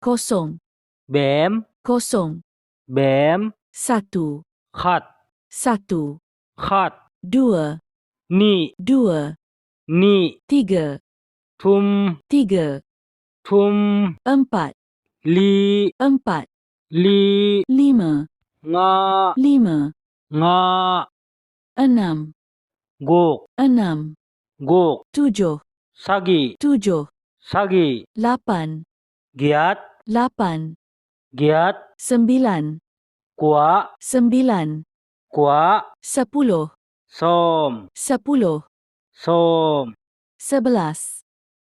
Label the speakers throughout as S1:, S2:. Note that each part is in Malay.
S1: kosong,
S2: bem,
S1: kosong,
S2: bem,
S1: satu,
S2: khat,
S1: satu,
S2: khat,
S1: dua,
S2: ni,
S1: dua,
S2: ni,
S1: tiga,
S2: tum,
S1: tiga,
S2: tum,
S1: empat,
S2: li,
S1: empat,
S2: li,
S1: lima,
S2: nga,
S1: lima,
S2: nga,
S1: enam,
S2: gok,
S1: enam,
S2: gok,
S1: tujuh,
S2: sagi,
S1: tujuh,
S2: sagi,
S1: lapan,
S2: giat,
S1: lapan,
S2: giat,
S1: sembilan,
S2: kwa,
S1: sembilan,
S2: kwa,
S1: sepuluh,
S2: som,
S1: sepuluh,
S2: som,
S1: sebelas,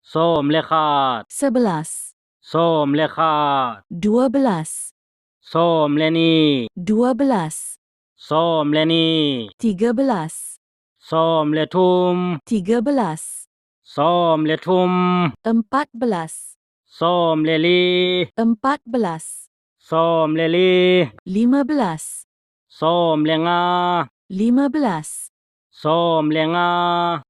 S2: som lekhat,
S1: sebelas,
S2: som lekhat,
S1: dua belas,
S2: som leni,
S1: dua belas,
S2: som leni,
S1: tiga belas,
S2: som letum,
S1: tiga belas,
S2: som letum,
S1: empat belas,
S2: som leli,
S1: empat belas,
S2: som leli,
S1: lima belas,
S2: som lenga,
S1: lima belas,
S2: som lenga,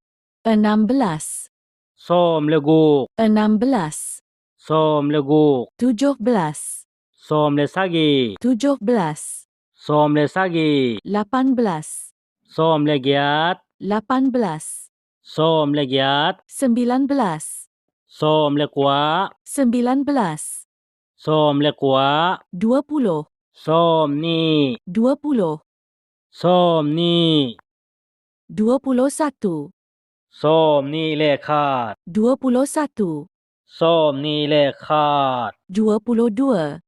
S1: enam belas,
S2: som leguk,
S1: enam belas,
S2: som leguk,
S1: tujuh belas,
S2: som lesagi,
S1: tujuh belas,
S2: som lesagi,
S1: lapan belas,
S2: som legiat,
S1: lapan belas,
S2: som legiat,
S1: sembilan belas,
S2: som lekwa,
S1: sembilan belas,
S2: som lekwa,
S1: dua puluh,
S2: som ni,
S1: dua puluh,
S2: som ni,
S1: 21,
S2: som ni lekhat,
S1: 21,
S2: som ni lekhat,
S1: 22,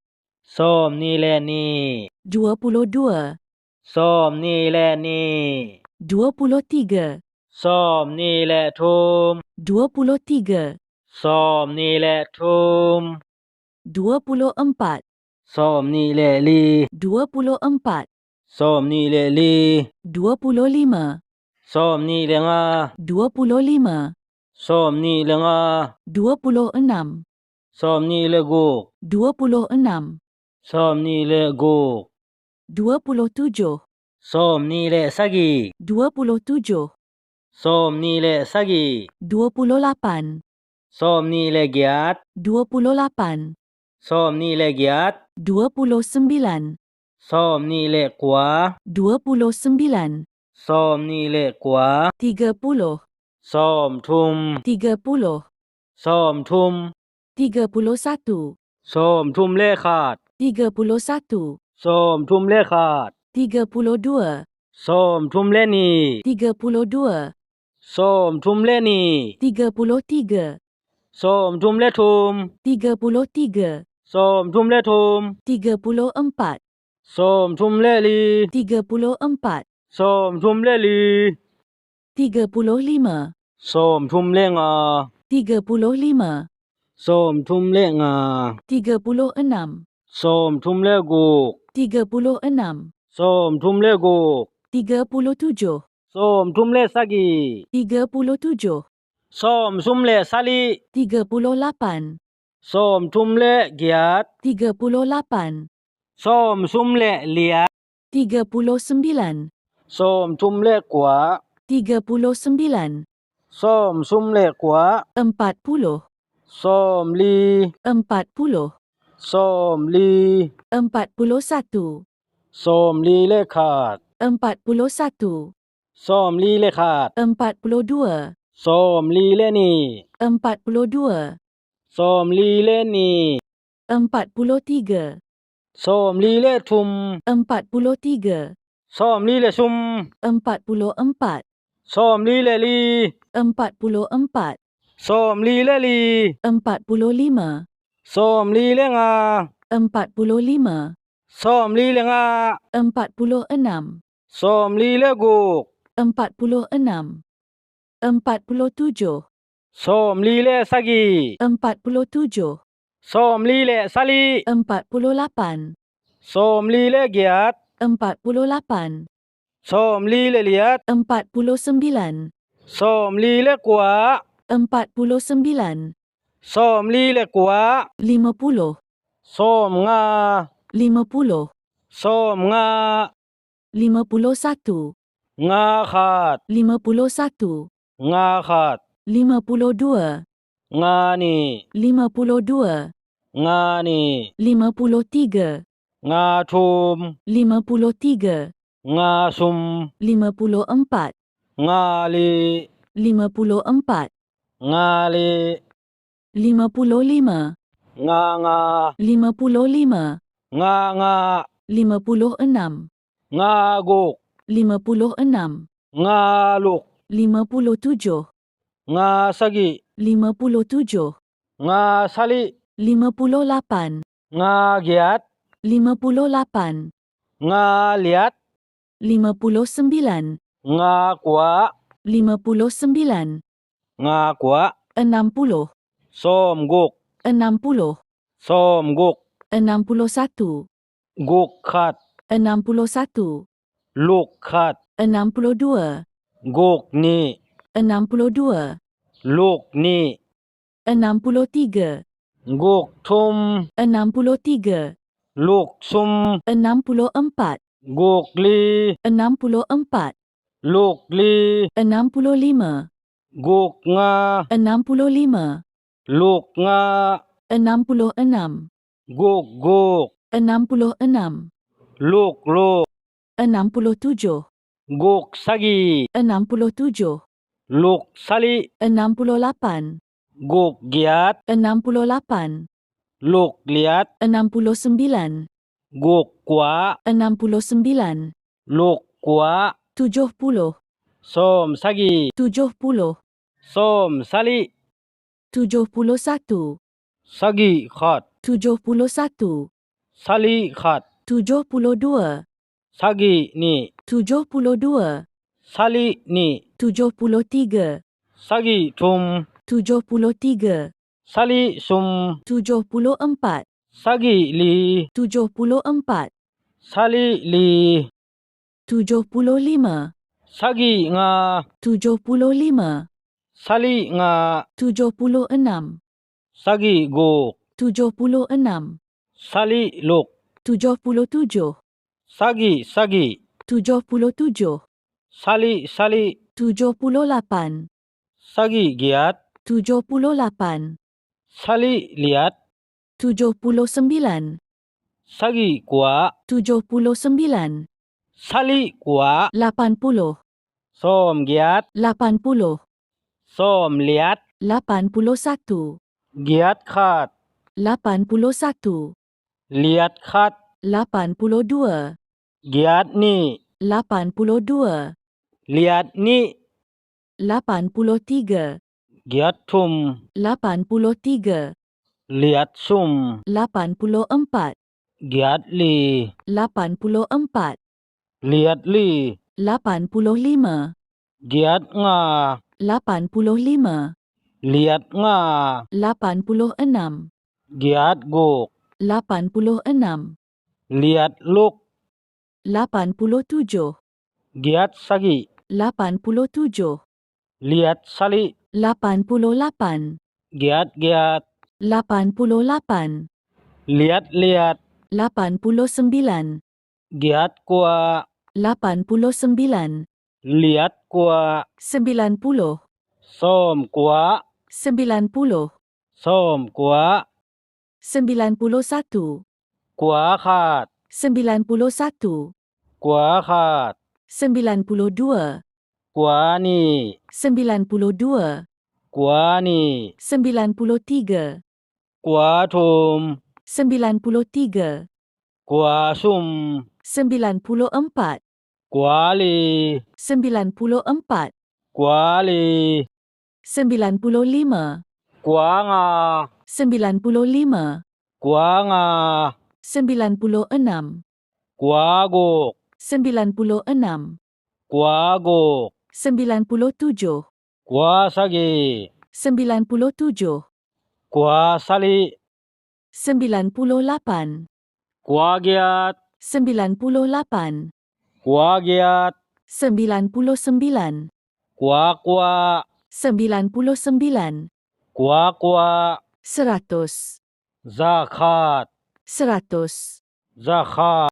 S2: som ni leni,
S1: 22,
S2: som ni leni,
S1: 23,
S2: som ni letum,
S1: 23,
S2: som ni letum,
S1: 24,
S2: som ni leli,
S1: 24,
S2: som ni leli,
S1: 25,
S2: som ni lenga,
S1: 25,
S2: som ni lenga,
S1: 26,
S2: som ni leguk,
S1: 26,
S2: som ni leguk,
S1: 27,
S2: som ni le sagi,
S1: 27,
S2: som ni le sagi,
S1: 28,
S2: som ni le giat,
S1: 28,
S2: som ni le giat,
S1: 29,
S2: som ni le kwa,
S1: 29,
S2: som ni le kwa,
S1: 30,
S2: som tum,
S1: 30,
S2: som tum,
S1: 31,
S2: som tum lekhat,
S1: 31,
S2: som tum lekhat,
S1: 32,
S2: som tum leni,
S1: 32,
S2: som tum leni,
S1: 33,
S2: som tum letum,
S1: 33,
S2: som tum letum,
S1: 34,
S2: som tum leli,
S1: 34,
S2: som tum leli,
S1: 35,
S2: som tum lenga,
S1: 35,
S2: som tum lenga,
S1: 36,
S2: som tum leguk,
S1: 36,
S2: som tum leguk,
S1: 37,
S2: som tum le sagi,
S1: 37,
S2: som sum le sali,
S1: 38,
S2: som tum le giat,
S1: 38,
S2: som sum le liat,
S1: 39,
S2: som tum le kwa,
S1: 39,
S2: som sum le kwa,
S1: 40,
S2: som li,
S1: 40,
S2: som li,
S1: 41,
S2: som li lekhat,
S1: 41,
S2: som li lekhat,
S1: 42,
S2: som li leni,
S1: 42,
S2: som li leni,
S1: 43,
S2: som li letum,
S1: 43,
S2: som li lesum,
S1: 44,
S2: som li leli,
S1: 44,
S2: som li leli,
S1: 45,
S2: som li lenga,
S1: 45,
S2: som li lenga,
S1: 46,
S2: som li leguk,
S1: 46, 47,
S2: som li le sagi,
S1: 47,
S2: som li le sali,
S1: 48,
S2: som li le giat,
S1: 48,
S2: som li le liat,
S1: 49,
S2: som li le kwa,
S1: 49,
S2: som li le kwa,
S1: 50,
S2: som nga,
S1: 50,
S2: som nga,
S1: 51,
S2: nga khat,
S1: 51,
S2: nga khat,
S1: 52,
S2: nga ni,
S1: 52,
S2: ngani,
S1: 53,
S2: ngatum,
S1: 53,
S2: ngasum,
S1: 54,
S2: ngali,
S1: 54,
S2: ngali,
S1: 55,
S2: nganga,
S1: 55,
S2: nganga,
S1: 56,
S2: ngaguk,
S1: 56,
S2: ngaluk,
S1: 57,
S2: ngasagi,
S1: 57,
S2: ngasali,
S1: 58,
S2: ngagiat,
S1: 58,
S2: ngaliat,
S1: 59,
S2: ngakwa,
S1: 59,
S2: ngakwa,
S1: 60,
S2: somguk,
S1: 60,
S2: somguk,
S1: 61,
S2: gukhat,
S1: 61,
S2: lukhat,
S1: 62,
S2: gukni,
S1: 62,
S2: lukni,
S1: 63,
S2: guktum,
S1: 63,
S2: luksum,
S1: 64,
S2: gukli,
S1: 64,
S2: lukli,
S1: 65,
S2: guknga,
S1: 65,
S2: luknga,
S1: 66,
S2: guk-guk,
S1: 66,
S2: luk-luk,
S1: 67,
S2: guksagi,
S1: 67,
S2: luksali,
S1: 68,
S2: gukgiat,
S1: 68,
S2: lukliat,
S1: 69,
S2: gukwa,
S1: 69,
S2: lukwa,
S1: 70,
S2: somsagi,
S1: 70,
S2: somsali,
S1: 71,
S2: sagi khat,
S1: 71,
S2: sali khat,
S1: 72,
S2: sagi ni,
S1: 72,
S2: sali ni,
S1: 73,
S2: sagi tum,
S1: 73,
S2: sali sum,
S1: 74,
S2: sagi li,
S1: 74,
S2: sali li,
S1: 75,
S2: sagi nga,
S1: 75,
S2: sali nga,
S1: 76,
S2: sagi guk,
S1: 76,
S2: sali luk,
S1: 77,
S2: sagi,
S1: 77,
S2: sali,
S1: 78,
S2: sagi giat,
S1: 78,
S2: sali liat,
S1: 79,
S2: sagi kwa,
S1: 79,
S2: sali kwa,
S1: 80,
S2: som giat,
S1: 80,
S2: som liat,
S1: 81,
S2: giat khat,
S1: 81,
S2: liat khat,
S1: 82,
S2: giat ni,
S1: 82,
S2: liat ni,
S1: 83,
S2: giat tum,
S1: 83,
S2: liat sum,
S1: 84,
S2: giat li,
S1: 84,
S2: liat li,
S1: 85,
S2: giat nga,
S1: 85,
S2: liat nga,
S1: 86,
S2: giat guk,
S1: 86,
S2: liat luk,
S1: 87,
S2: giat sagi,
S1: 87,
S2: liat sali,
S1: 88,
S2: giat giat,
S1: 88,
S2: liat liat,
S1: 89,
S2: giat kwa,
S1: 89,
S2: liat kwa,
S1: 90,
S2: som kwa,
S1: 90,
S2: som kwa,
S1: 91,
S2: kwa khat,
S1: 91,
S2: kwa khat,
S1: 92,
S2: kwa ni,
S1: 92,
S2: kwa ni,
S1: 93,
S2: kwa tum,
S1: 93,
S2: kwa sum,
S1: 94,
S2: kwa li,
S1: 94,
S2: kwa li,
S1: 95,
S2: kwa nga,
S1: 95,
S2: kwa nga,
S1: 96,
S2: kwa guk,
S1: 96,
S2: kwa guk,
S1: 97,
S2: kwa sagi,
S1: 97,
S2: kwa sali,
S1: 98,
S2: kwa giat,
S1: 98,
S2: kwa giat,
S1: 99,
S2: kwa kwa,
S1: 99,
S2: kwa kwa,
S1: 100,
S2: zakat,
S1: 100,
S2: zakat.